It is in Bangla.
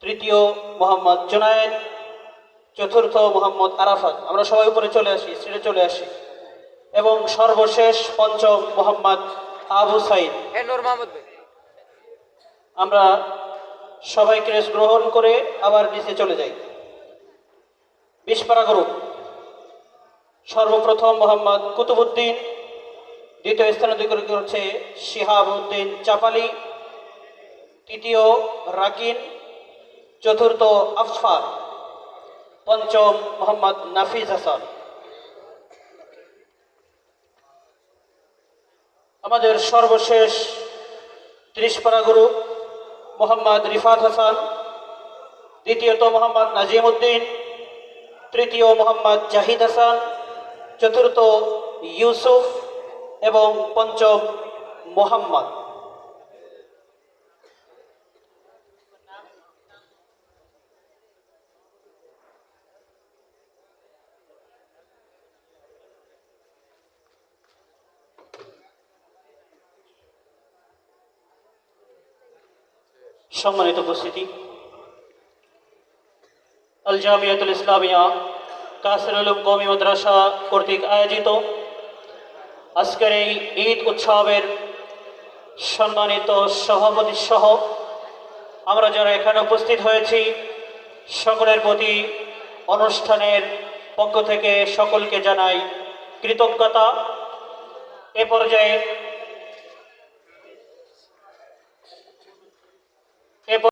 তৃতীয় মোহাম্মদ জুনায়েদ, চতুর্থ মোহাম্মদ আরাফাত। আমরা সবাই উপরে চলে আসি, স্টেজে চলে আসি। এবং সর্বশেষ পঞ্চম মোহাম্মদ আবু সাইদ। আমরা সবাই ক্রেস গ্রহণ করে আবার নিচে চলে যাই। 20 পারা গ্রুপ। সর্বপ্রথম মোহাম্মদ কুতুবুদ্দিন, দ্বিতীয় স্থান অধিকার করছে শিহাবউদ্দিন চাপালি, তৃতীয় রাকিন, চতুর্থ আফফার, পঞ্চম মোহাম্মদ নাফিজ হাসান। আমাদের সর্বশেষ 30 পারা গ্রুপ মোহাম্মদ রিফাত হাসান, দ্বিতীয়ত মোহাম্মদ নাজিম উদ্দিন, তৃতীয় মোহাম্মদ জাহিদ হাসান, চতুর্থ ইউসুফ এবং পঞ্চম মোহাম্মদ। সম্মানিত উপস্থিতি, আল জামিয়াতুল ইসলামিয়া কাসিরুল উলুম কওমি মাদ্রাসা কর্তৃক আয়োজিত আজকের এই ঈদ উৎসবের সম্মানিত সভাপতি সহ আমরা যারা এখানে উপস্থিত হয়েছি সকলের প্রতি অনুষ্ঠানের পক্ষ থেকে সকলকে জানাই কৃতজ্ঞতা। এ পর্যায়ে